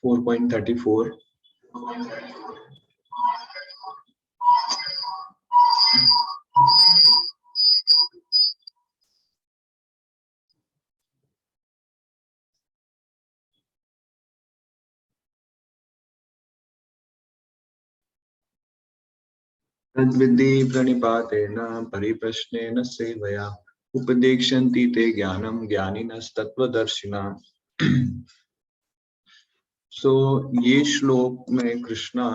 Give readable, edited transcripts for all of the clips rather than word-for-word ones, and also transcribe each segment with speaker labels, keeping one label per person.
Speaker 1: 4.34 तद्विद्धि प्रणिपातेन परिप्रश्नेन सेवया उपदेक्षन्ति ते ज्ञानम ज्ञानिनस्तत्त्वदर्शिनः। सो ये श्लोक में कृष्णा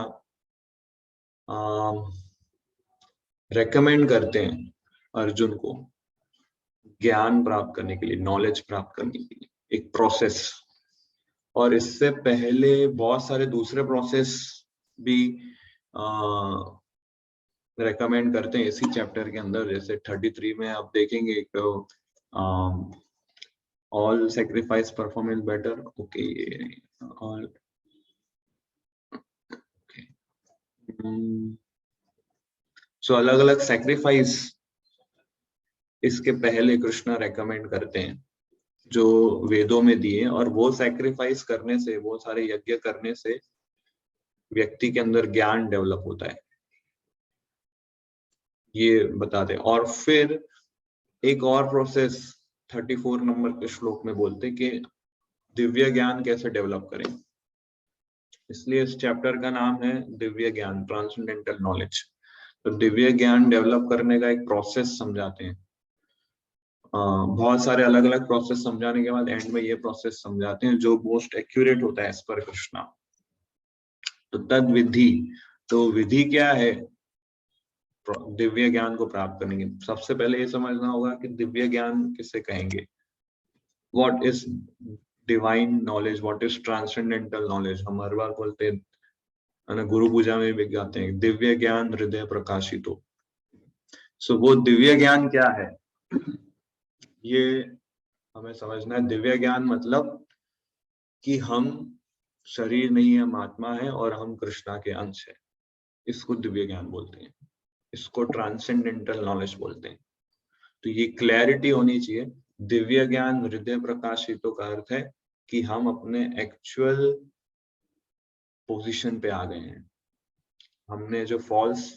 Speaker 1: रेकमेंड करते हैं अर्जुन को ज्ञान प्राप्त करने के लिए, नॉलेज प्राप्त करने के लिए एक प्रोसेस, और इससे पहले बहुत सारे दूसरे प्रोसेस भी रेकमेंड करते हैं इसी चैप्टर के अंदर। जैसे 33 में आप देखेंगे तो all sacrifice performance better, okay, all so अलग अलग सैक्रिफाइस इसके पहले कृष्णा रेकमेंड करते हैं जो वेदों में दिए, और वो सैक्रिफाइस करने से, वो सारे यज्ञ करने से व्यक्ति के अंदर ज्ञान डेवलप होता है, ये बताते हैं। और फिर एक और प्रोसेस 34 नंबर के श्लोक में बोलते हैं कि दिव्य ज्ञान कैसे डेवलप करें, इसलिए इस चैप्टर का नाम है दिव्य ज्ञान, ट्रांसेंडेंटल नॉलेज। तो दिव्य ज्ञान डेवलप करने का एक प्रोसेस समझाते हैं। बहुत सारे अलग अलग प्रोसेस समझाने के बाद एंड में ये प्रोसेस समझाते हैं जो मोस्ट एक्यूरेट होता है एज पर कृष्णा। तो तद विधि, तो विधि क्या है दिव्य ज्ञान को प्राप्त करने की? सबसे पहले ये समझना होगा कि दिव्य ज्ञान किसे कहेंगे, what is divine knowledge, what is transcendental knowledge. हम हर बार बोलते हैं, गुरु पूजा में भी गाते हैं दिव्य ज्ञान हृदय प्रकाशितो। सो वो दिव्य ज्ञान क्या है ये हमें समझना है। दिव्य ज्ञान मतलब कि हम शरीर नहीं, हम आत्मा है और हम कृष्णा के अंश है, इसको दिव्य ज्ञान बोलते हैं, इसको ट्रांसेंडेंटल नॉलेज बोलते हैं। तो ये क्लैरिटी होनी चाहिए। दिव्य ज्ञान हृदय प्रकाशितों का अर्थ है कि हम अपने एक्चुअल पोजीशन पे आ गए हैं। हमने जो फॉल्स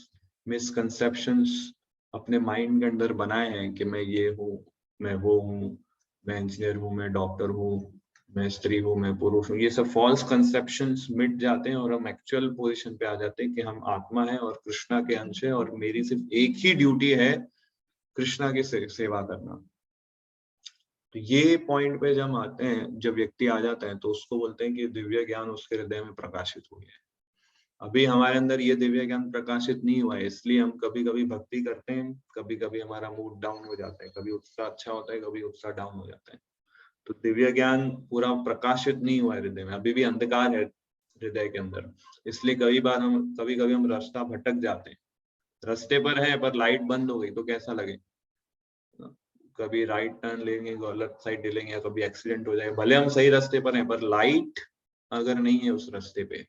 Speaker 1: मिसकंसेप्शंस अपने माइंड के अंदर बनाए हैं कि मैं ये हूँ, मैं वो हूँ, मैं इंजीनियर हूँ, मैं डॉक्टर हूँ, मैं स्त्री हूँ, मैं पुरुष हूँ, ये सब फॉल्स कंसेप्शंस मिट जाते हैं और हम एक्चुअल पोजीशन पे आ जाते हैं कि हम आत्मा है और कृष्णा के अंश है, और मेरी सिर्फ एक ही ड्यूटी है कृष्णा की सेवा करना। तो ये पॉइंट पे जब आते हैं, जब व्यक्ति आ जाता है तो उसको बोलते हैं कि दिव्य ज्ञान उसके हृदय में प्रकाशित हो गया है। अभी हमारे अंदर ये दिव्य ज्ञान प्रकाशित नहीं हुआ है, इसलिए हम कभी कभी भक्ति करते हैं, कभी कभी हमारा मूड डाउन हो जाता है, कभी उत्साह अच्छा होता है, कभी उत्साह डाउन हो जाता है। तो दिव्य ज्ञान पूरा प्रकाशित नहीं हुआ है हृदय में, अभी भी अंधकार है हृदय के अंदर। इसलिए कभी कभी हम रास्ता भटक जाते हैं, रास्ते पर है पर लाइट बंद हो गई तो कैसा लगे, कभी राइट टर्न लेंगे, गलत साइड लेंगे, या कभी एक्सीडेंट हो जाए। भले हम सही रास्ते पर हैं पर लाइट अगर नहीं है उस रास्ते पे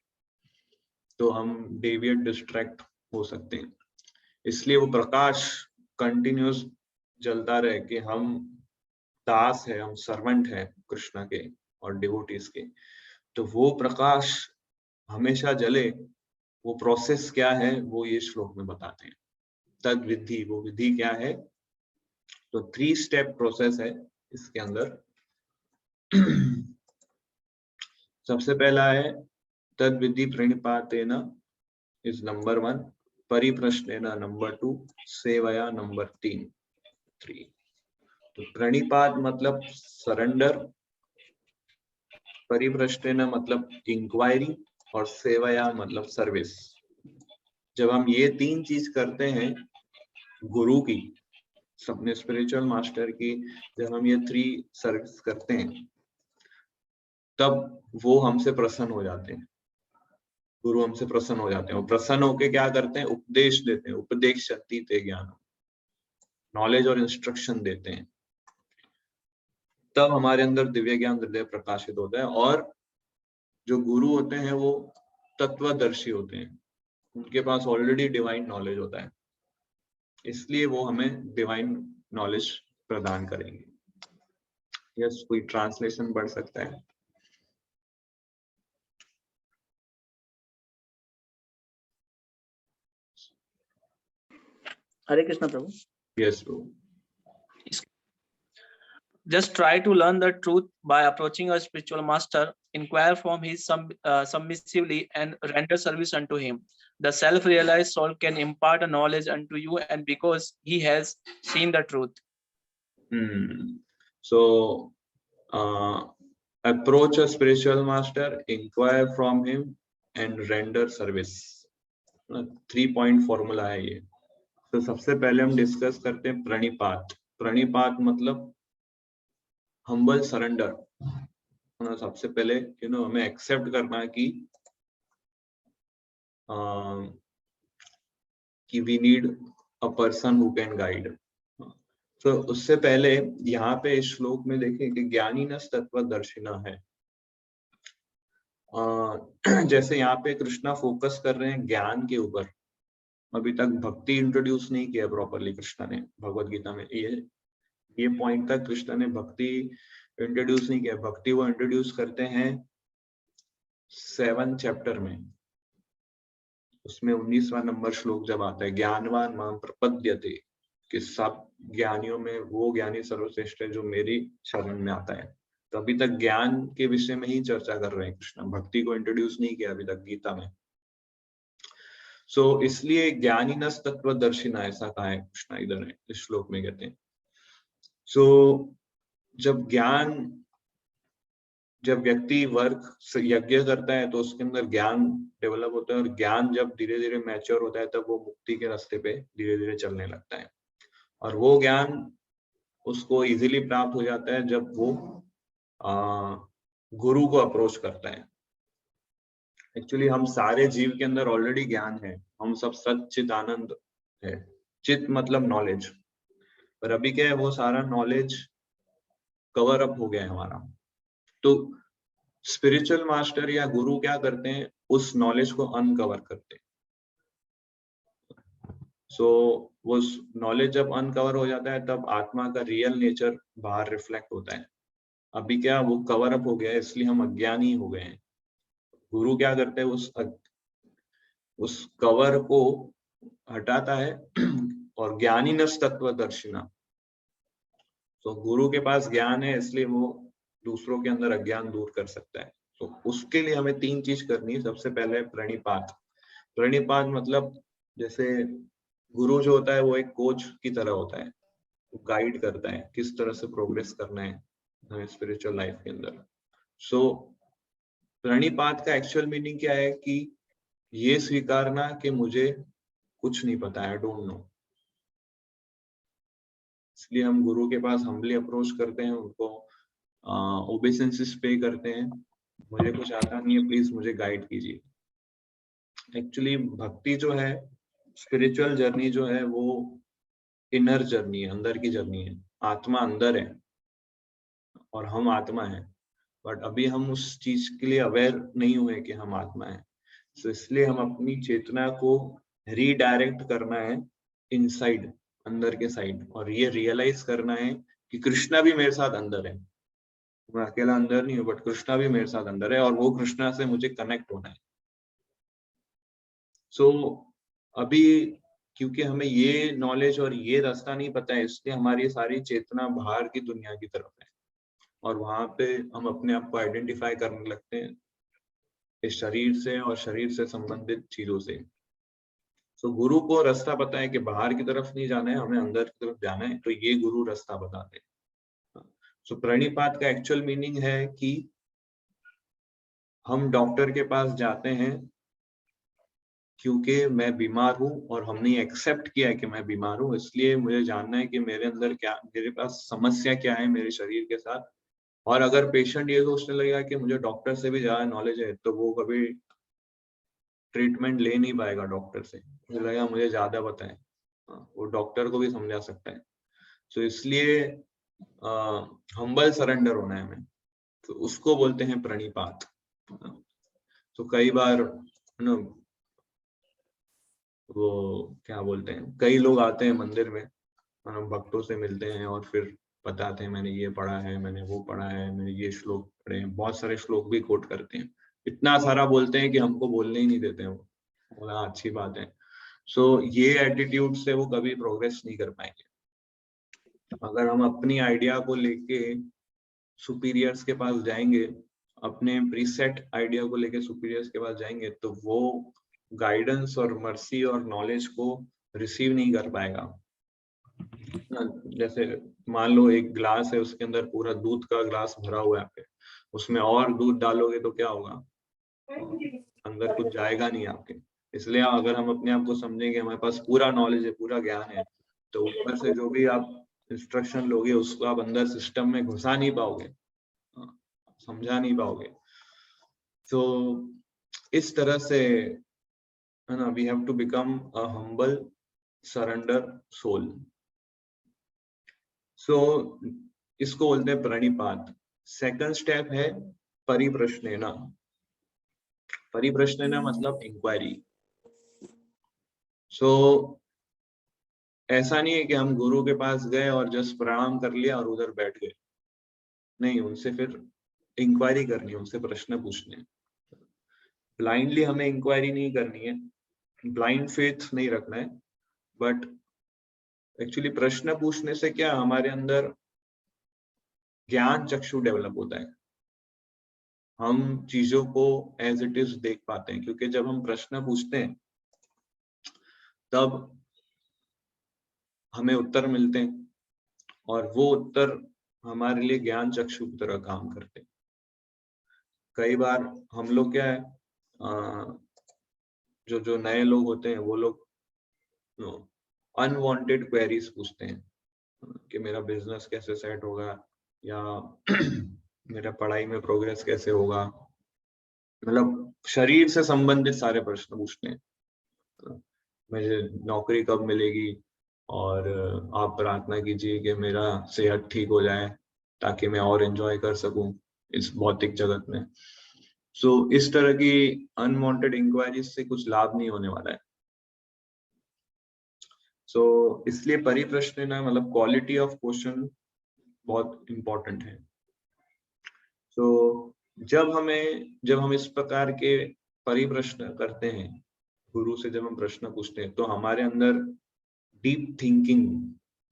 Speaker 1: तो हम डेविएट, डिस्ट्रैक्ट हो सकते हैं। इसलिए वो प्रकाश कंटिन्यूस जलता रहे कि हम दास है, हम सर्वेंट है कृष्णा के और डिवोटीज के। तो वो प्रकाश हमेशा जले, वो प्रोसेस क्या है वो ये श्लोक में बताते हैं। तद विधि, वो विधि क्या है? तो 3 स्टेप प्रोसेस है इसके अंदर। सबसे पहला है तद विधि प्रणिपातेन इज नंबर 1, परिप्रश्नेन नंबर 2, सेवया नंबर 3। तो प्रणिपात मतलब सरेंडर, परिप्रश्नेन मतलब इंक्वायरी, और सेवया मतलब सर्विस। जब हम ये 3 चीज करते हैं गुरु की, अपने स्पिरिचुअल मास्टर की, जब हम ये 3 सर्विस करते हैं तब वो हमसे प्रसन्न हो जाते हैं, गुरु हमसे प्रसन्न हो जाते हैं। वो प्रसन्न होके क्या करते हैं? उपदेश देते हैं, उपदेश शक्ति ते ज्ञान, नॉलेज और इंस्ट्रक्शन देते हैं। तब हमारे अंदर दिव्य ज्ञान हृदय प्रकाशित होता है। और जो गुरु होते हैं वो तत्वदर्शी होते हैं, उनके पास ऑलरेडी डिवाइन नॉलेज होता है, इसलिए वो हमें डिवाइन नॉलेज प्रदान करेंगे। यस, कोई ट्रांसलेशन बढ़ सकता है?
Speaker 2: हरे कृष्णा प्रभु।
Speaker 1: Yes, Prabhu.
Speaker 2: Just try to learn the truth by approaching a spiritual master, inquire from his submissively and render service unto him. The self-realized soul can impart a knowledge unto you, and because he has seen the truth.
Speaker 1: So, approach a spiritual master, inquire from him, and render service. 3-point formula है ये. तो सबसे पहले हम discuss करते हैं प्रणिपात. प्रणिपात मतलब humble surrender. सबसे पहले हमें एक्सेप्ट करना है कि we need a person who can guide. तो उससे पहले यहाँ पे इस श्लोक में देखें कि ज्ञानीनस् तत्वदर्शिनः है. जैसे यहाँ पे कृष्णा फोकस कर रहे हैं ज्ञान के ऊपर. अभी तक भक्ति इंट्रोड्यूस नहीं किया प्रॉपरली कृष्णा ने भगवत गीता में. ये पॉइंट तक कृष्णा ने भक्ति इंट्रोड्यूस नहीं किया. भक्ति वो इंट्रोड्यूस करते हैं 7th चैप्टर में. उसमें 19वां नंबर श्लोक जब आता है, ज्ञानवान माम प्रपद्यते, कि सब ज्ञानियों में वो ज्ञानी सर्वश्रेष्ठ है जो मेरी शरण में आता है. तो अभी तक ज्ञान के विषय में ही चर्चा कर रहे हैं कृष्ण. भक्ति को इंट्रोड्यूस नहीं किया अभी तक गीता में. सो इसलिए ज्ञानीनस् तत्वदर्शिना ऐसा कहा है कृष्ण इधर इस श्लोक में कहते हैं. सो जब व्यक्ति वर्क यज्ञ करता है तो उसके अंदर ज्ञान डेवलप होता है, और ज्ञान जब धीरे धीरे मैच्योर होता है तब वो मुक्ति के रास्ते पे धीरे धीरे चलने लगता है. और वो ज्ञान उसको इजीली प्राप्त हो जाता है जब वो गुरु को अप्रोच करता है. एक्चुअली हम सारे जीव के अंदर ऑलरेडी ज्ञान है. हम सब सच्चित आनंद है. चित मतलब नॉलेज. पर अभी क्या है, वो सारा नॉलेज कवर अप हो गया है हमारा. तो स्पिरिचुअल मास्टर या गुरु क्या करते हैं, उस नॉलेज को अनकवर करते हैं. सो वो नॉलेज जब अनकवर हो जाता है तब आत्मा का रियल नेचर बाहर रिफ्लेक्ट होता है. अभी क्या वो कवर अप हो गया है, इसलिए हम अज्ञानी हो गए हैं. गुरु क्या करते हैं, उस कवर को हटाता है. और ज्ञानीनस् तत्वदर्शिना. तो गुरु के पास ज्ञान है इसलिए वो दूसरों के अंदर अज्ञान दूर कर सकता है. तो उसके लिए हमें 3 चीज करनी है. सबसे पहले प्रणिपात. प्रणिपात मतलब जैसे गुरु जो होता है वो एक कोच की तरह होता है. वो गाइड करता है किस तरह से प्रोग्रेस करना है हमें स्पिरिचुअल लाइफ के अंदर. सो प्रणिपात का एक्चुअल मीनिंग क्या है कि ये स्वीकारना कि मुझे कुछ नहीं पता है, आई डोंट नो. इसलिए हम गुरु के पास हम्बली अप्रोच करते हैं, उनको ओबेसेंसेस पे करते हैं. मुझे कुछ आता नहीं है, प्लीज मुझे गाइड कीजिए. एक्चुअली भक्ति जो है, स्पिरिचुअल जर्नी जो है, वो इनर जर्नी है, अंदर की जर्नी है. आत्मा अंदर है और हम आत्मा है. बट अभी हम उस चीज के लिए अवेयर नहीं हुए कि हम आत्मा है. तो इसलिए हम अपनी चेतना को रीडायरेक्ट करना है इनसाइड, अंदर के साइड. और ये रियलाइज करना है कि कृष्णा भी मेरे साथ अंदर है. मैं अकेला अंदर नहीं हूँ, बट कृष्णा भी मेरे साथ अंदर है और वो कृष्णा से मुझे कनेक्ट होना है. सो अभी क्योंकि हमें ये नॉलेज और ये रास्ता नहीं पता है, इसलिए हमारी सारी चेतना बाहर की दुनिया की तरफ है. और वहां पे हम अपने आप को आइडेंटिफाई करने लगते हैं इस शरीर से और शरीर से संबंधित चीजों से. तो गुरु को रास्ता पता है कि बाहर की तरफ नहीं जाना है, हमें अंदर की तरफ जाना है. तो ये गुरु रास्ता बताते हैं. सो प्रणिपात का एक्चुअल मीनिंग है कि हम डॉक्टर के पास जाते हैं क्योंकि मैं बीमार हूँ और हमने एक्सेप्ट किया है कि मैं बीमार हूँ. इसलिए मुझे जानना है कि मेरे अंदर क्या, मेरे पास समस्या क्या है मेरे शरीर के साथ. और अगर पेशेंट ये सोचने लगेगा कि मुझे डॉक्टर से भी ज्यादा नॉलेज है, तो वो कभी ट्रीटमेंट ले नहीं पाएगा डॉक्टर से. मुझे लगेगा मुझे ज्यादा पता है. वो डॉक्टर को भी समझा सकता है. तो इसलिए हम्बल सरेंडर होना है हमें. तो उसको बोलते हैं प्रणिपात. तो कई बार वो क्या बोलते हैं, कई लोग आते हैं मंदिर में, भक्तों से मिलते हैं और फिर बताते हैं मैंने ये पढ़ा है, मैंने वो पढ़ा है, मैंने ये श्लोक पढ़े हैं. बहुत सारे श्लोक भी कोट करते हैं. इतना सारा बोलते हैं कि हमको बोलने ही नहीं देते हैं वो. बोला अच्छी बात है. सो ये एटीट्यूड से वो कभी प्रोग्रेस नहीं कर पाएंगे। अगर हम अपनी आइडिया को लेके सुपीरियर्स के पास जाएंगे, अपने प्रीसेट आइडिया को लेके सुपीरियर्स के पास जाएंगे, तो वो गाइडेंस और मर्सी और नॉलेज को रिसीव नहीं कर पाएगा। जैसे मान लो एक ग्लास है, उसके अंदर पूरा दूध का ग्लास भरा हुआ है, उसमें और दूध डालोगे तो क्या होगा, अंदर कुछ जाएगा नहीं आपके। इसलिए अगर हम अपने आप को समझेंगे हमारे पास पूरा नॉलेज है, पूरा ज्ञान है, तो ऊपर से जो भी आप इंस्ट्रक्शन लोगे उसको आप अंदर सिस्टम में घुसा नहीं पाओगे, समझा नहीं पाओगे। तो इस तरह से है ना, we have to become a humble surrender soul. So इसको बोलते हैं प्रणिपात। सेकंड स्टेप है परिप्रश्नेना। परिप्रश्नेना मतलब इंक्वायरी। सो ऐसा नहीं है कि हम गुरु के पास गए और जस्ट प्रणाम कर लिया और उधर बैठ गए, नहीं, उनसे फिर इंक्वायरी करनी है, उनसे प्रश्न पूछने। ब्लाइंडली हमें इंक्वायरी नहीं करनी है, ब्लाइंड फेथ नहीं रखना है, बट एक्चुअली प्रश्न पूछने से क्या हमारे अंदर ज्ञान चक्षु डेवलप होता है, हम चीजों को एज इट इज देख पाते हैं। क्योंकि जब हम प्रश्न पूछते हैं तब हमें उत्तर मिलते हैं और वो उत्तर हमारे लिए ज्ञान चक्षु की तरह काम करते हैं। कई बार हम लोग क्या है, जो नए लोग होते हैं वो लोग अनवांटेड क्वेरीज पूछते हैं कि मेरा बिजनेस कैसे सेट होगा, या मेरा पढ़ाई में प्रोग्रेस कैसे होगा, मतलब शरीर से संबंधित सारे प्रश्न पूछते हैं। मुझे नौकरी कब मिलेगी, और आप प्रार्थना कीजिए कि मेरा सेहत ठीक हो जाए ताकि मैं और एंजॉय कर सकूं इस भौतिक जगत में। सो इस तरह की अनवांटेड इंक्वायरीज से कुछ लाभ नहीं होने वाला है। सो इसलिए परिप्रश्न ना मतलब क्वालिटी ऑफ क्वेश्चन बहुत इंपॉर्टेंट है। सो जब हम इस प्रकार के परिप्रश्न करते हैं, गुरु से जब हम प्रश्न पूछते हैं, तो हमारे अंदर डीप थिंकिंग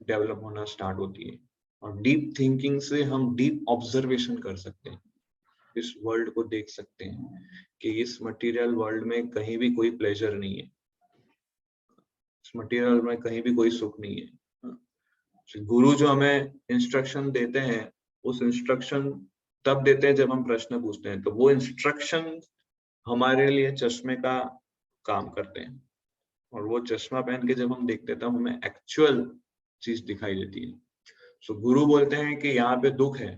Speaker 1: डेवलप होना स्टार्ट होती है। और डीप थिंकिंग से हम डीप ऑब्जर्वेशन कर सकते हैं, इस वर्ल्ड को देख सकते हैं कि इस मटेरियल वर्ल्ड में कहीं भी कोई प्लेजर नहीं है, इस मटेरियल में कहीं भी कोई सुख नहीं है। गुरु जो हमें इंस्ट्रक्शन देते हैं, उस इंस्ट्रक्शन तब देते हैं जब हम प्रश्न पूछते हैं, तो वो इंस्ट्रक्शन हमारे लिए चश्मे का काम करते हैं। और वो चश्मा पहन के जब हम देखते हैं तब हमें एक्चुअल चीज दिखाई देती है। सो गुरु बोलते हैं कि यहाँ पे दुख है,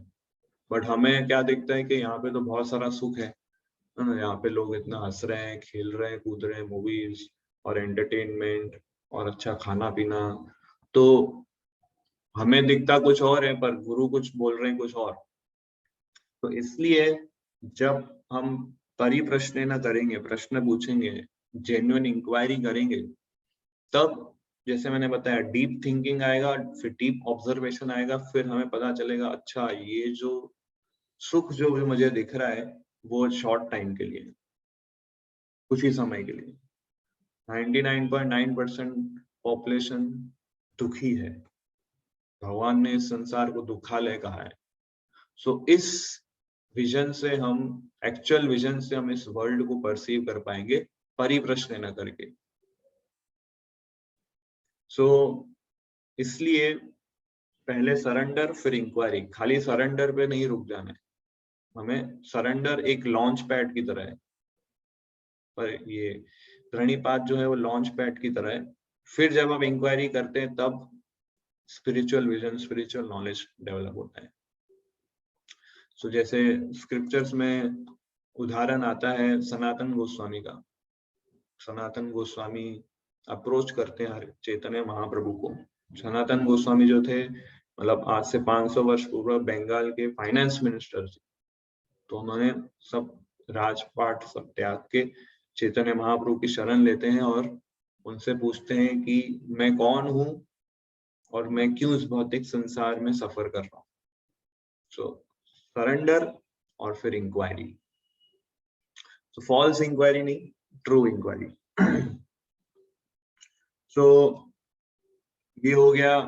Speaker 1: बट हमें क्या दिखता है कि यहाँ पे तो बहुत सारा सुख है ना, यहाँ पे लोग इतना हंस रहे हैं, खेल रहे हैं, कूद रहे हैं, मूवीज और एंटरटेनमेंट और अच्छा खाना पीना। तो हमें दिखता कुछ और है पर गुरु कुछ बोल रहे हैं कुछ और। तो इसलिए जब हम परिप्रश्न न करेंगे, प्रश्न पूछेंगे, जेन्युइन इंक्वायरी करेंगे, तब जैसे मैंने बताया डीप थिंकिंग आएगा, फिर डीप ऑब्जर्वेशन आएगा, फिर हमें पता चलेगा अच्छा ये जो सुख जो भी मुझे दिख रहा है वो शॉर्ट टाइम के लिए, कुछ ही समय के लिए। 99.9% पॉपुलेशन दुखी है, भगवान ने इस संसार को दुखालय कहा है। सो इस विजन से हम, एक्चुअल विजन से हम इस वर्ल्ड को परसीव कर पाएंगे, परिप्रश्न न करके। सो इसलिए पहले सरेंडर फिर इंक्वायरी। खाली सरेंडर पे नहीं रुक जाना है हमें, सरेंडर एक लॉन्च पैड की तरह है, पर ये प्रणिपात जो है वो लॉन्च पैड की तरह है। फिर जब हम इंक्वायरी करते हैं तब spiritual vision, spiritual knowledge develop होता है। सो जैसे स्क्रिप्चर्स में उदाहरण आता है सनातन गोस्वामी का। सनातन गोस्वामी अप्रोच करते हैं हर चैतन्य महाप्रभु को। सनातन गोस्वामी जो थे, मतलब आज से 500 वर्ष पूर्व बंगाल के फाइनेंस मिनिस्टर थे। तो उन्होंने सब राजपाट सब त्याग के चैतन्य महाप्रभु की शरण लेते हैं और उनसे पूछते हैं कि मैं कौन हूँ और मैं क्यों इस भौतिक संसार में सफर कर रहा हूँ। सो सरेंडर और फिर इंक्वायरी। सो फॉल्स इंक्वायरी नहीं, ट्रू इंक्वायरी। सो ये हो गया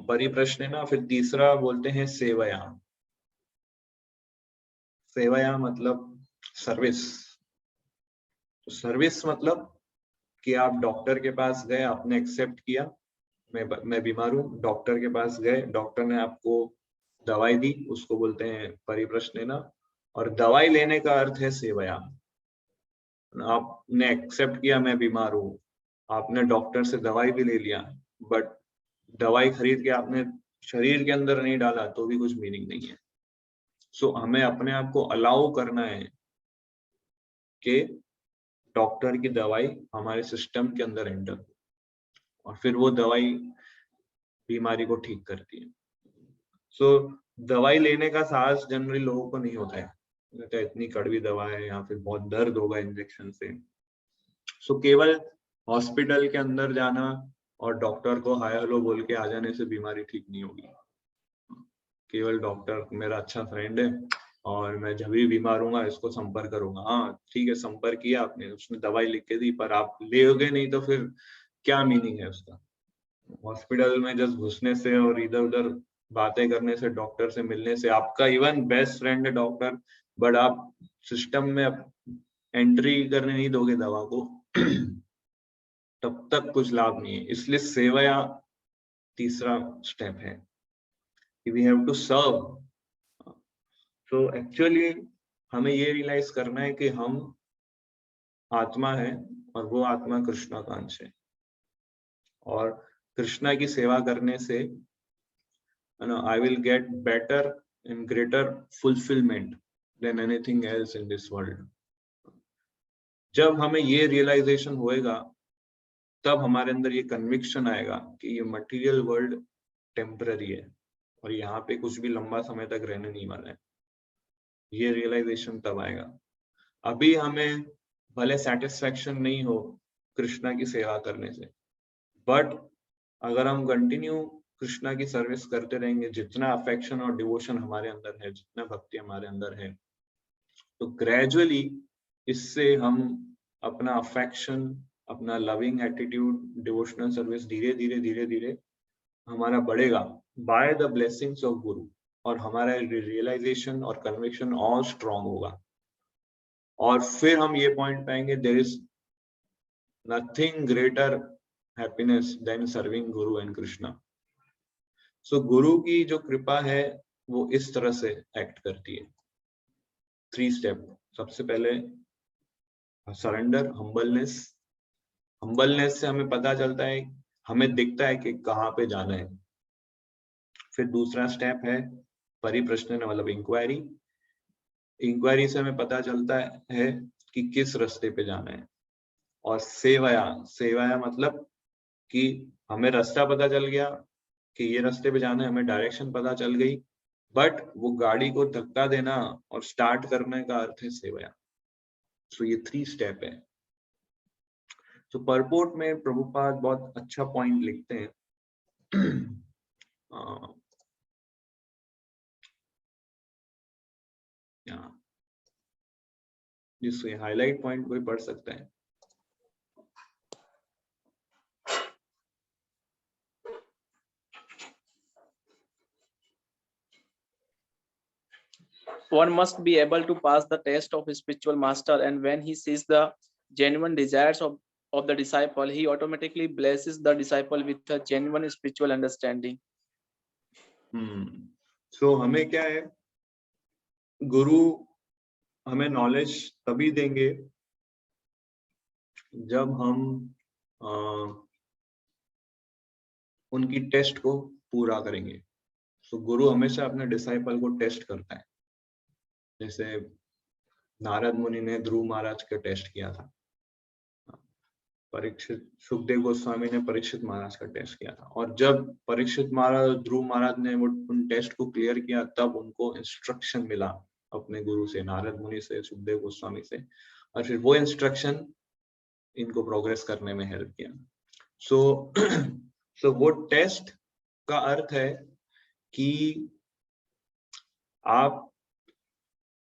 Speaker 1: परिप्रश्न ना। फिर तीसरा बोलते हैं सेवया। सेवया मतलब सर्विस। तो सर्विस मतलब कि आप डॉक्टर के पास गए, आपने एक्सेप्ट किया मैं बीमार हूँ, डॉक्टर के पास गए, डॉक्टर ने आपको दवाई दी, उसको बोलते हैं परिप्रश्न। और दवाई लेने का अर्थ है सेवया। आपने एक्सेप्ट किया मैं बीमार हूँ, आपने डॉक्टर से दवाई भी ले लिया, बट दवाई खरीद के आपने शरीर के अंदर नहीं डाला तो भी कुछ मीनिंग नहीं है। सो हमें अपने आप को अलाउ करना है कि डॉक्टर की दवाई हमारे सिस्टम के अंदर एंटर हो, और फिर वो दवाई बीमारी को ठीक करती है। सो दवाई लेने का साहस जनरली लोगों को नहीं होता है, कहते हैं इतनी कड़वी दवा है या फिर बहुत दर्द होगा इंजेक्शन से। सो केवल हॉस्पिटल के अंदर जाना और डॉक्टर को हाय हेलो बोल के आ जाने से बीमारी ठीक नहीं होगी। केवल डॉक्टर मेरा अच्छा फ्रेंड है और मैं जब भी बीमार हूँ इसको संपर्क करूंगा, हाँ ठीक है संपर्क किया आपने, उसने दवाई लिख के दी, पर आप लेोगे नहीं तो फिर क्या मीनिंग है उसका। हॉस्पिटल में जस्ट घुसने से और इधर उधर बातें करने से, डॉक्टर से मिलने से, आपका इवन बेस्ट फ्रेंड है डॉक्टर, बट आप सिस्टम में एंट्री करने नहीं दोगे दवा को तब तक कुछ लाभ नहीं है। इसलिए सेवया तीसरा स्टेप है कि वी हैव टू सर्व। तो एक्चुअली हमें ये रियलाइज करना है कि हम आत्मा है और वो आत्मा कृष्णाकांक्ष है, और कृष्णा की सेवा करने से I will get better and greater fulfillment than anything else in this world. जब हमें ये रियलाइजेशन होएगा तब हमारे अंदर ये कन्विक्शन आएगा कि ये मटेरियल वर्ल्ड टेम्पररी है और यहाँ पे कुछ भी लंबा समय तक रहने नहीं वाला है। ये रियलाइजेशन तब आएगा। अभी हमें भले सेटिस्फेक्शन नहीं हो कृष्णा की सेवा करने से, बट अगर हम कंटिन्यू कृष्णा की सर्विस करते रहेंगे, जितना अफेक्शन और डिवोशन हमारे अंदर है, जितना भक्ति हमारे अंदर है, तो ग्रेजुअली इससे हम अपना अफेक्शन, अपना लविंग एटीट्यूड, डिवोशनल सर्विस धीरे धीरे हमारा बढ़ेगा बाय द ब्लेसिंग्स ऑफ गुरु, और हमारा रियलाइजेशन और कन्विक्शन और स्ट्रॉन्ग होगा। और फिर हम ये पॉइंट पाएंगे, there is nothing greater happiness than serving guru and Krishna. So गुरु की जो कृपा है वो इस तरह से एक्ट करती है। 3 स्टेप। सबसे पहले सरेंडर, हम्बलनेस। हम्बलनेस से हमें पता चलता है, हमें दिखता है कि कहाँ पे जाना है। फिर दूसरा स्टेप है परिप्रश्न मतलब इंक्वायरी। इंक्वायरी से हमें पता चलता है कि किस रास्ते पे जाना है। और सेवया, सेवया मतलब कि हमें रास्ता पता चल गया कि ये रास्ते पे जाना है, हमें डायरेक्शन पता चल गई, बट वो गाड़ी को धक्का देना और स्टार्ट करने का अर्थ है सेवया। सो ये 3 स्टेप है। तो परपोर्ट में प्रभुपाद बहुत अच्छा पॉइंट लिखते हैं। जिससे हाईलाइट पॉइंट कोई पढ़ सकता है।
Speaker 2: One must be able to pass the test of a spiritual master, and when he sees the genuine desires of the disciple, he automatically blesses the disciple with a genuine spiritual understanding.
Speaker 1: So हमें क्या है, गुरु हमें knowledge तभी देंगे जब हम उनकी test को पूरा करेंगे। तो गुरु हमेशा अपने डिसाइपल को टेस्ट करता है। जैसे नारद मुनि ने ध्रुव महाराज का टेस्ट किया था, परीक्षित सुखदेव गोस्वामी ने परीक्षित महाराज का टेस्ट किया था, और जब परीक्षित महाराज ध्रुव महाराज ने वो उन टेस्ट को क्लियर किया तब उनको इंस्ट्रक्शन मिला अपने गुरु से, नारद मुनि से, सुखदेव गोस्वामी से, और फिर वो इंस्ट्रक्शन इनको प्रोग्रेस करने में हेल्प किया। सो वो टेस्ट का अर्थ है कि आप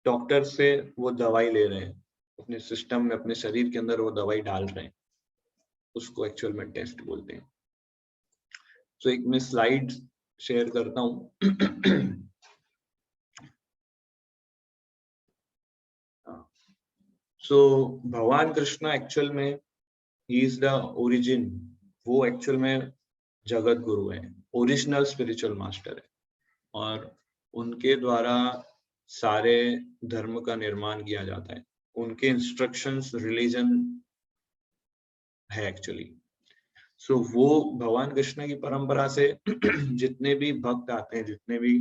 Speaker 1: डॉक्टर से वो दवाई ले रहे हैं, अपने सिस्टम में, अपने शरीर के अंदर वो दवाई डाल रहे हैं, उसको एक्चुअल में टेस्ट बोलते हैं। तो एक मैं स्लाइड शेयर करता हूँ। सो भगवान कृष्ण एक्चुअल में ही इज द ओरिजिन, वो एक्चुअल में जगत गुरु है, ओरिजिनल स्पिरिचुअल मास्टर है, और उनके द्वारा सारे धर्म का निर्माण किया जाता है। उनके इंस्ट्रक्शंस रिलीजन है एक्चुअली। सो वो भगवान कृष्ण की परंपरा से जितने भी भक्त आते हैं, जितने भी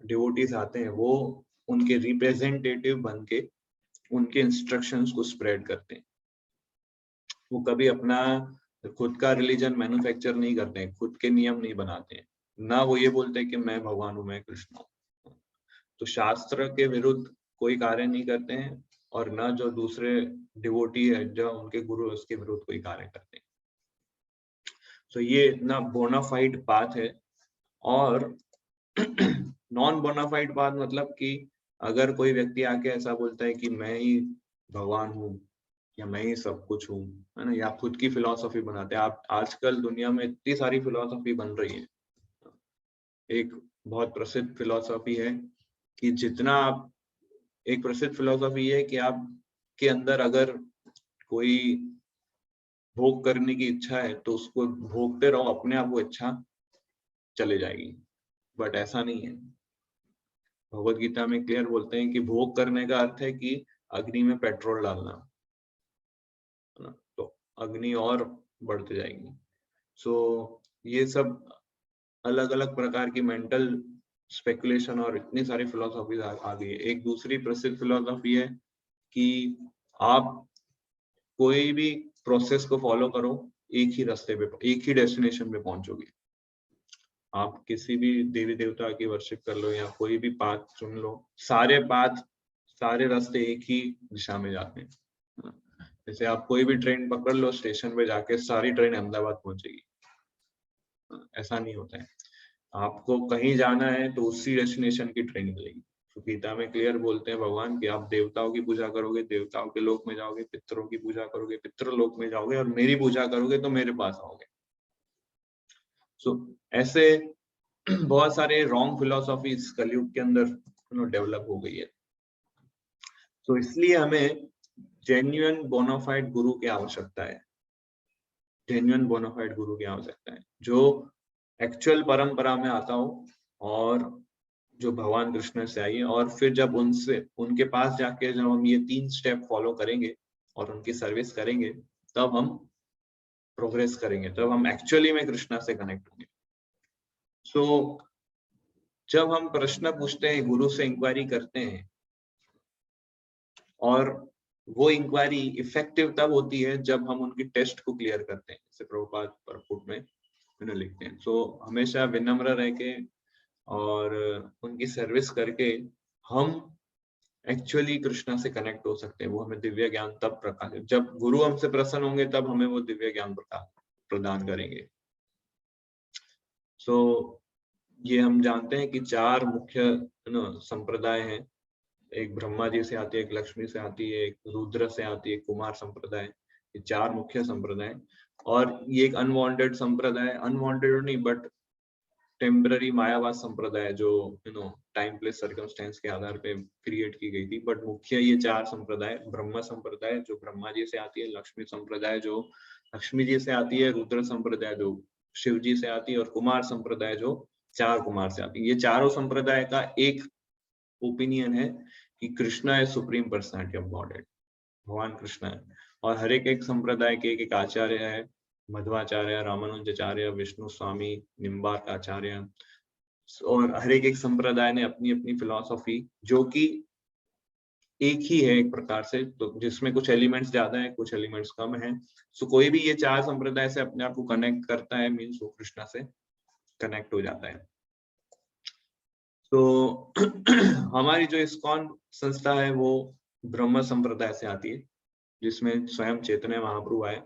Speaker 1: डिवोटीज आते हैं, वो उनके रिप्रेजेंटेटिव बन के उनके इंस्ट्रक्शंस को स्प्रेड करते हैं। वो कभी अपना खुद का रिलीजन मैन्युफैक्चर नहीं करते हैं, खुद के नियम नहीं बनाते हैं, ना वो ये बोलते हैं कि मैं भगवान हूँ, मैं कृष्ण हूँ। तो शास्त्र के विरुद्ध कोई कार्य नहीं करते हैं, और ना जो दूसरे डिवोटी है, जो उनके गुरु है, उसके विरुद्ध कोई कार्य करते हैं। तो ये इतना बोनाफाइड पाथ है। और नॉन बोनाफाइड पाथ मतलब कि अगर कोई व्यक्ति आके ऐसा बोलता है कि मैं ही भगवान हूँ या मैं ही सब कुछ हूँ, है ना, या खुद की फिलॉसफी बनाते हैं। आप आजकल दुनिया में इतनी सारी फिलॉसफी बन रही है। एक बहुत प्रसिद्ध फिलॉसफी है कि जितना आप, एक प्रसिद्ध फिलॉसफी है कि आप के अंदर अगर कोई भोग करने की इच्छा है तो उसको भोगते रहो, अपने आप वो इच्छा चले जाएगी। बट ऐसा नहीं है। भगवत गीता में क्लियर बोलते हैं कि भोग करने का अर्थ है कि अग्नि में पेट्रोल डालना, है ना, तो अग्नि और बढ़ते जाएगी। सो ये सब अलग अलग प्रकार की मेंटल स्पेकुलेशन और इतनी सारी फिलोसॉफीज आ गई है। एक दूसरी प्रसिद्ध फिलोसॉफी है कि आप कोई भी प्रोसेस को फॉलो करो, एक ही रास्ते पे, एक ही डेस्टिनेशन पे पहुंचोगे। आप किसी भी देवी देवता की वर्शिप कर लो या कोई भी पाथ चुन लो, सारे पाथ, सारे रास्ते एक ही दिशा में जाते हैं। जैसे आप कोई भी ट्रेन पकड़ लो, स्टेशन पे जाके सारी ट्रेन अहमदाबाद पहुंचेगी, ऐसा नहीं होता है। आपको कहीं जाना है तो उसी डेस्टिनेशन की ट्रेन मिलेगी। तो गीता में क्लियर बोलते हैं भगवान कि आप देवताओं की पूजा करोगे, देवताओं के लोक में जाओगे, पितरों की पूजा करोगे, पितृ लोक में जाओगे, और मेरी पूजा करोगे तो मेरे पास आओगे। सो ऐसे बहुत सारे रॉन्ग फिलोसॉफीज कलयुग के अंदर डेवलप हो गई है। तो इसलिए हमें जेन्युइन बोनाफाइड गुरु की आवश्यकता है, जेन्युइन बोनाफाइड गुरु की आवश्यकता है, जो एक्चुअल परंपरा में आता हो और जो भगवान कृष्ण से आई है। और फिर जब उनसे, उनके पास जाके जब हम ये 3 स्टेप फॉलो करेंगे और उनकी सर्विस करेंगे, तब हम प्रोग्रेस करेंगे, तब हम एक्चुअली में कृष्णा से कनेक्ट होंगे। सो जब हम प्रश्न पूछते हैं, गुरु से इंक्वायरी करते हैं, और वो इंक्वायरी इफेक्टिव तब होती है जब हम उनकी टेस्ट को क्लियर करते हैं, जैसे प्रभुपाद परपुट में उन्हें लिखते हैं। सो हमेशा विनम्र रह के और उनकी सर्विस करके हम एक्चुअली कृष्णा से कनेक्ट हो सकते हैं। वो हमें दिव्य ज्ञान तब प्रकाश, जब गुरु हमसे प्रसन्न होंगे तब हमें वो दिव्य ज्ञान प्रदान करेंगे। सो ये हम जानते हैं कि 4 मुख्य संप्रदाय हैं। एक ब्रह्मा जी से आती है, एक लक्ष्मी से आती है, एक रुद्र से आती है, कुमार संप्रदाय। ये 4 मुख्य संप्रदाय, और ये एक अनवांटेड संप्रदाय, अनवांटेड नहीं बट टेम्पररी मायावाद संप्रदाय, जो टाइम प्लेस सर्कमस्टेंस के आधार पे क्रिएट की गई थी। बट मुख्य ये 4 संप्रदाय, ब्रह्म संप्रदाय जो ब्रह्मा जी से आती है, लक्ष्मी संप्रदाय जो लक्ष्मी जी से आती है, रुद्र संप्रदाय जो शिव जी से आती है, और कुमार संप्रदाय जो 4 कुमार से आती है। ये चारों संप्रदाय का एक ओपिनियन है कि कृष्णा है सुप्रीम पर्सनैलिटी ऑफ गॉडहेड, भगवान कृष्ण है। और हर एक संप्रदाय के एक आचार्य है, मध्वाचार्य, रामानुजाचार्य, विष्णु स्वामी, निम्बार्क आचार्य, और हर एक संप्रदाय ने अपनी अपनी फिलॉसफी, जो कि एक ही है एक प्रकार से, तो जिसमें कुछ एलिमेंट्स ज्यादा है, कुछ एलिमेंट्स कम है। सो कोई भी ये 4 संप्रदाय से अपने आप को कनेक्ट करता है, मीन्स वो कृष्णा से कनेक्ट हो जाता है। तो हमारी जो इस्कॉन संस्था है वो ब्रह्म संप्रदाय से आती है, जिसमें स्वयं चैतन्य महाप्रभु आए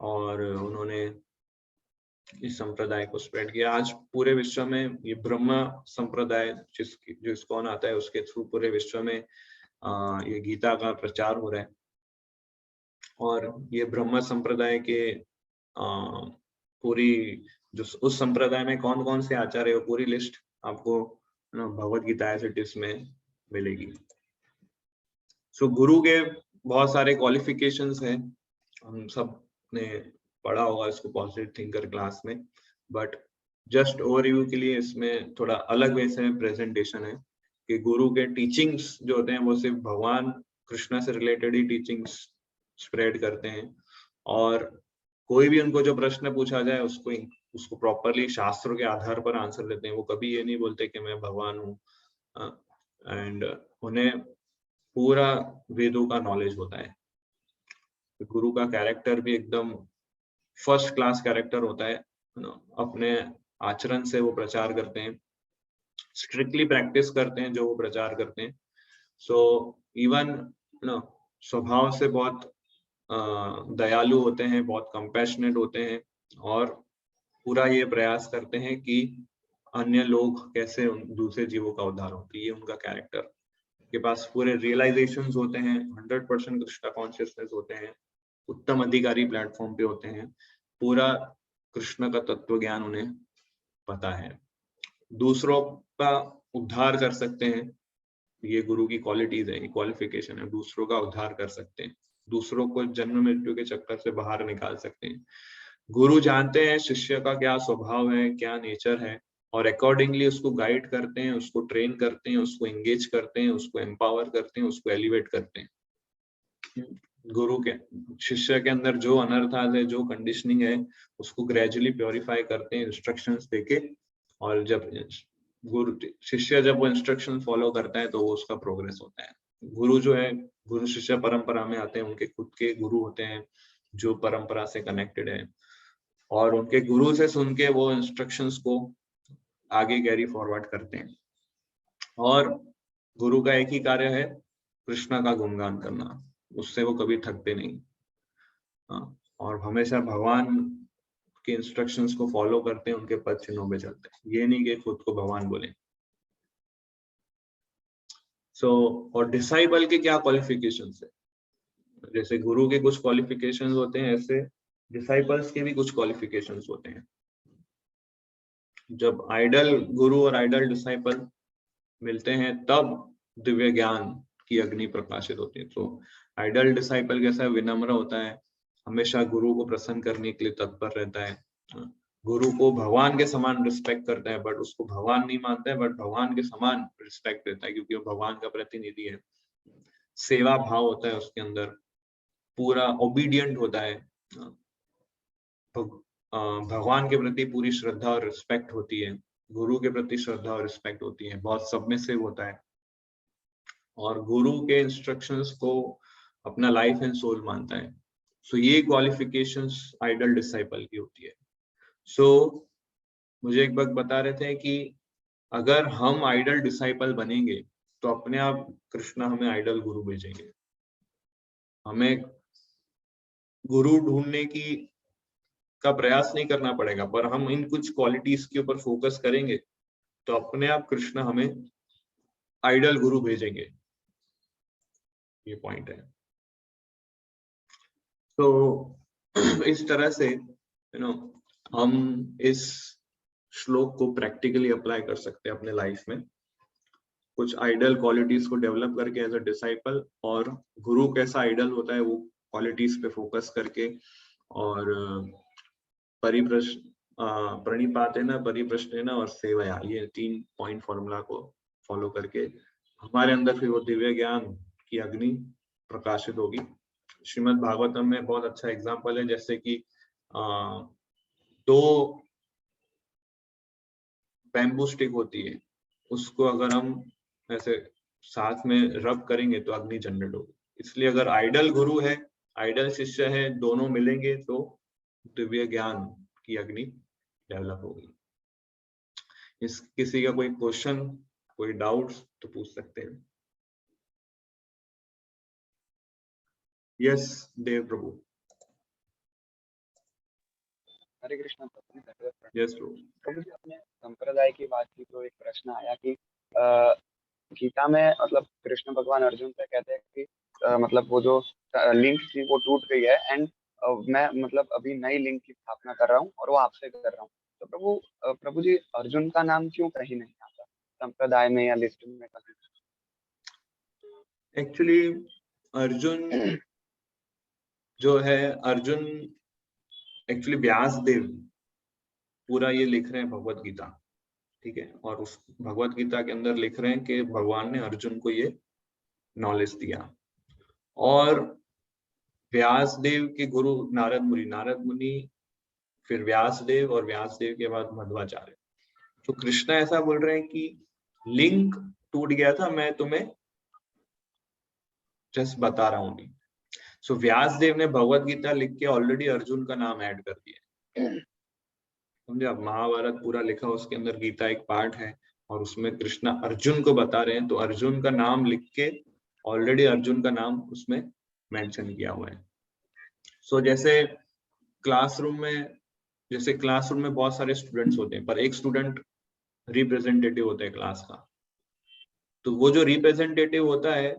Speaker 1: और उन्होंने इस संप्रदाय को स्प्रेड किया। आज पूरे विश्व में ये ब्रह्म संप्रदाय जो इस्कॉन आता है, उसके थ्रू पूरे विश्व में ये गीता का प्रचार हो रहा है। और ये ब्रह्म संप्रदाय के पूरी जो उस संप्रदाय में कौन कौन से आचार्य हो, पूरी लिस्ट आपको Bhagavad Gita as it is में मिलेगी। सो गुरु के बहुत सारे क्वालिफिकेशंस हैं, हम सब ने पढ़ा होगा इसको पॉजिटिव थिंकर क्लास में, बट जस्ट ओवरव्यू के लिए इसमें थोड़ा अलग वे से प्रेजेंटेशन है कि गुरु के टीचिंग्स जो होते हैं वो सिर्फ भगवान कृष्ण से रिलेटेड ही टीचिंग्स स्प्रेड करते हैं, और कोई भी उनको जो प्रश्न पूछा जाए उसको प्रॉपरली शास्त्रों के आधार पर आंसर देते हैं। वो कभी ये नहीं बोलते कि मैं भगवान हूँ, एंड उन्हें पूरा वेदों का नॉलेज होता है। गुरु का कैरेक्टर भी एकदम फर्स्ट क्लास कैरेक्टर होता है अपने आचरण से वो प्रचार करते हैं, स्ट्रिक्टली प्रैक्टिस करते हैं जो वो प्रचार करते हैं। सो इवन स्वभाव से बहुत दयालु होते हैं, बहुत कंपैशनेट होते हैं, और पूरा ये प्रयास करते हैं कि अन्य लोग कैसे दूसरे जीवों का उद्धार हो। ये उनका कैरेक्टर के पास पूरे रियलाइजेशंस होते हैं, 100% कृष्णा कॉन्शियसनेस होते हैं, उत्तम अधिकारी प्लेटफॉर्म पे होते हैं, पूरा कृष्ण का तत्व ज्ञान उन्हें पता है, दूसरों का उद्धार कर सकते हैं। ये गुरु की क्वालिटीज है, क्वालिफिकेशन है, दूसरों का उद्धार कर सकते हैं, दूसरों को जन्म मृत्यु के चक्कर से बाहर निकाल सकते हैं। गुरु जानते हैं शिष्य का क्या स्वभाव है, क्या नेचर है, और अकॉर्डिंगली उसको गाइड करते हैं, उसको ट्रेन करते हैं, उसको एंगेज करते हैं, उसको एम्पावर करते हैं, उसको एलिवेट करते हैं। गुरु के शिष्य के अंदर जो अनर्थात है, जो कंडीशनिंग है, उसको ग्रेजुअली प्योरीफाई करते हैं इंस्ट्रक्शंस देके, और जब गुरु शिष्य जब वो इंस्ट्रक्शन फॉलो करता है तो वो उसका प्रोग्रेस होता है। गुरु जो है, गुरु शिष्य परंपरा में आते हैं, उनके खुद के गुरु होते हैं जो परंपरा से कनेक्टेड है, और उनके गुरु से सुन के वो इंस्ट्रक्शंस को आगे कैरी फॉरवर्ड करते हैं। और गुरु का एक ही कार्य है, कृष्ण का गुणगान करना, उससे वो कभी थकते नहीं, और हमेशा भगवान के इंस्ट्रक्शंस को फॉलो करते हैं, उनके पद चिन्हों पे चलते हैं, ये नहीं कि खुद को भगवान बोले। और डिसाइबल के क्या क्वालिफिकेशंस है? जैसे गुरु के कुछ क्वालिफिकेशंस होते हैं, ऐसे डिसाइबल्स के भी कुछ क्वालिफिकेशंस होते हैं। जब आइडल गुरु और आइडल डिसाइपल मिलते हैं तब दिव्य ज्ञान की अग्नि प्रकाशित होती है। तो आइडल डिसाइपल कैसा है? विनम्र होता है, हमेशा गुरु को प्रसन्न करने के लिए तत्पर रहता है, गुरु को भगवान के समान रिस्पेक्ट करता है, बट उसको भगवान नहीं मानता है, बट भगवान के समान रिस्पेक्ट देता है क्योंकि वो भगवान का प्रतिनिधि है। सेवा भाव होता है उसके अंदर, पूरा ओबीडियंट होता है, भगवान के प्रति पूरी श्रद्धा और रिस्पेक्ट होती है, गुरु के प्रति श्रद्धा और रिस्पेक्ट होती है, बहुत सबमिसिव होता है, और गुरु के इंस्ट्रक्शंस को अपना लाइफ एंड सोल मानता है। सो ये क्वालिफिकेशंस आइडल डिसाइपल की होती है। मुझे एक बात बता रहे थे कि अगर हम आइडल डिसाइपल बनेंगे तो अपने आप कृष्णा हमें आइडल गुरु भेजेंगे। हमें गुरु ढूंढने का प्रयास नहीं करना पड़ेगा, पर हम इन कुछ क्वालिटीज के ऊपर फोकस करेंगे तो अपने आप कृष्णा हमें आइडल गुरु भेजेंगे। ये पॉइंट है। तो इस तरह से हम इस श्लोक को प्रैक्टिकली अप्लाई कर सकते हैं अपने लाइफ में, कुछ आइडल क्वालिटीज को डेवलप करके एज अ डिसाइपल, और गुरु कैसा आइडल होता है वो क्वालिटीज पे फोकस करके, और प्रणिपातेन, परिप्रश्नेन और सेवया, ये 3 पॉइंट फॉर्मूला को फॉलो करके हमारे अंदर फिर वो दिव्य ज्ञान की अग्नि प्रकाशित होगी। श्रीमद् भागवतम में बहुत अच्छा एग्जाम्पल है, जैसे कि 2 बैम्बू स्टिक होती है, उसको अगर हम ऐसे साथ में रब करेंगे तो अग्नि जनरेट होगी। इसलिए अगर आइडल गुरु है, आइडल शिष्य है, दोनों मिलेंगे तो दिव्य ज्ञान की अग्नि डेवलप होगी। किसी का कोई क्वेश्चन, कोई डाउट्स तो पूछ सकते हैं। यस देव प्रभु।
Speaker 3: हरे कृष्ण।
Speaker 1: यस प्रभु।
Speaker 3: प्रभु जी, आपने संप्रदाय की बात की तो एक प्रश्न आया कि गीता में मतलब कृष्ण भगवान अर्जुन से कहते हैं कि मतलब वो जो लिंक थी वो टूट गई है, एंड मैं मतलब अभी नई लिंक की स्थापना कर रहा हूँ और वो आपसे कर रहा हूँ, तो प्रभु जी अर्जुन का नाम क्यों कहीं नहीं आता संप्रदाय में या लिस्ट में कहीं?
Speaker 1: एक्चुअली अर्जुन जो है, अर्जुन एक्चुअली व्यास देव पूरा ये लिख रहे हैं भगवत गीता, ठीक है, और उस भगवत गीता के अंदर लिख रहे हैं कि भगवान ने अर्जुन को ये नॉलेज दिया। और व्यास देव के गुरु नारद मुनि फिर व्यास देव, और व्यास देव के बाद मध्वाचार्य। तो कृष्णा ऐसा बोल रहे हैं कि लिंक टूट गया था, मैं तुम्हें जस्ट बता रहा हूँ। सो व्यास देव ने भगवत गीता लिख के ऑलरेडी अर्जुन का नाम ऐड कर दिया, समझे? अब महाभारत पूरा लिखा, उसके अंदर गीता एक पार्ट है और उसमें कृष्णा अर्जुन को बता रहे हैं, तो अर्जुन का नाम लिख के ऑलरेडी अर्जुन का नाम उसमें मेंशन किया हुआ है। सो जैसे क्लासरूम में बहुत सारे स्टूडेंट्स होते हैं, पर एक स्टूडेंट रिप्रेजेंटेटिव होता है क्लास का, तो वो जो रिप्रेजेंटेटिव होता है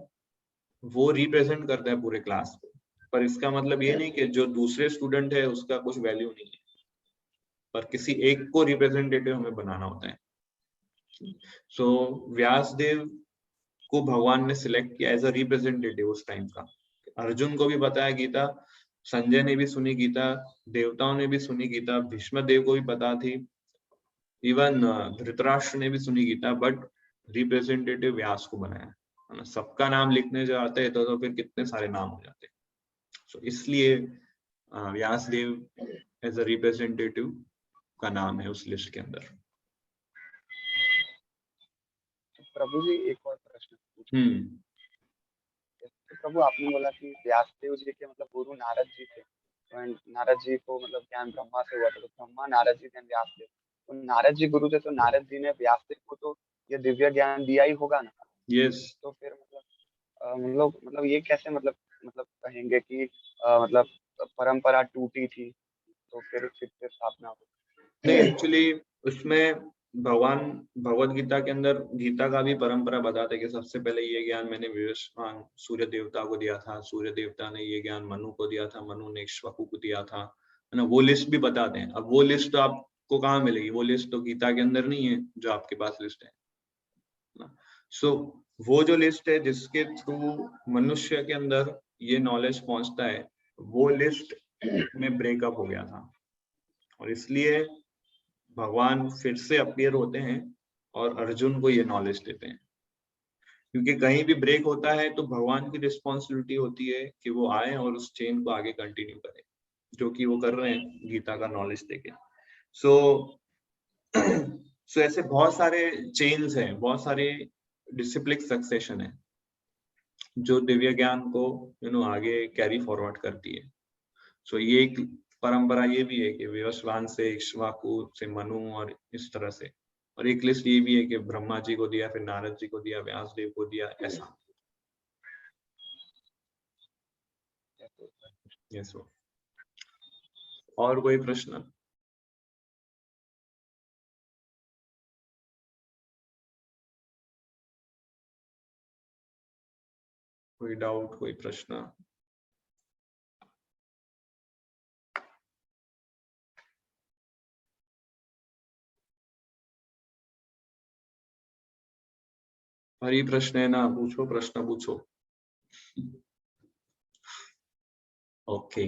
Speaker 1: वो रिप्रेजेंट करता है पूरे क्लास को, पर इसका मतलब ये नहीं कि जो दूसरे स्टूडेंट है उसका कुछ वैल्यू नहीं है, पर किसी एक को रिप्रेजेंटेटिव हमें बनाना होता है। सो व्यासदेव को भगवान ने सिलेक्ट किया एज अ रिप्रेजेंटेटिव उस टाइम का। अर्जुन को भी बताया गीता, संजय ने भी सुनी गीता, देवताओं ने भी सुनी गीता, भीष्म देव को भी पता थी, इवन धृतराष्ट्र ने भी सुनी गीता, बट रिप्रेजेंटेटिव व्यास को बनाया, है ना? सबका नाम लिखने जो आते हैं तो फिर कितने सारे नाम हो जाते हैं। सो इसलिए Vyas Dev as a representative का नाम है उस लिस्ट के अंदर।
Speaker 3: प्रभु जी एक और प्रश्न पूछूं? तो प्रभु आपने बोला कि व्यासदेव जी के मतलब गुरु नारद जी थे, तो नारद जी को मतलब ज्ञान ब्रह्मा से हुआ था, तो ब्रह्मा नारद जी थे व्यासदेव, तो नारद जी गुरु थे, तो नारद जी ने व्यासदेव को तो ये दिव्य ज्ञान दिया ही होगा ना?
Speaker 1: यस।
Speaker 3: तो फिर मतलब ये कैसे मतलब कहेंगे कि मतलब परंपरा टूटी थी तो फिर से स्थापना हो?
Speaker 1: नहीं, एक्चुअली उसमें भगवान भगवत गीता के अंदर गीता का भी परंपरा बताते कि सबसे पहले ये ज्ञान मैंने विवस्वान सूर्य देवता को दिया था, सूर्य देवता ने ये ज्ञान मनु को दिया था, मनु ने इक्ष्वाकु को दिया था, है ना? वो लिस्ट भी बताते हैं। अब वो लिस्ट तो आपको कहाँ मिलेगी? वो लिस्ट तो गीता के अंदर नहीं है जो आपके पास लिस्ट है ना? सो वो जो लिस्ट है जिसके थ्रू मनुष्य के अंदर ये नॉलेज पहुंचता है, वो लिस्ट में ब्रेकअप हो गया था, और इसलिए भगवान फिर से अपीयर होते हैं और अर्जुन को ये नॉलेज देते हैं, क्योंकि कहीं भी ब्रेक होता है तो भगवान की रिस्पॉन्सिबिलिटी होती है कि वो आए और उस चेन को आगे कंटिन्यू करें, जो कि वो कर रहे हैं गीता का नॉलेज देके। सो सो ऐसे बहुत सारे चेन्स हैं, बहुत सारे डिसिप्लिक सक्सेशन है जो दिव्य ज्ञान को आगे कैरी फॉरवर्ड करती है। सो ये एक परंपरा ये भी है कि विवस्वान से इक्ष्वाकु से मनु और इस तरह से, और एक लिस्ट ये भी है कि ब्रह्मा जी को दिया, फिर नारद जी को दिया, व्यास देव को दिया, ऐसा। यस। और कोई प्रश्न? कोई डाउट, कोई प्रश्न? हरी प्रश्न है ना, पूछो, प्रश्न पूछो। ओके।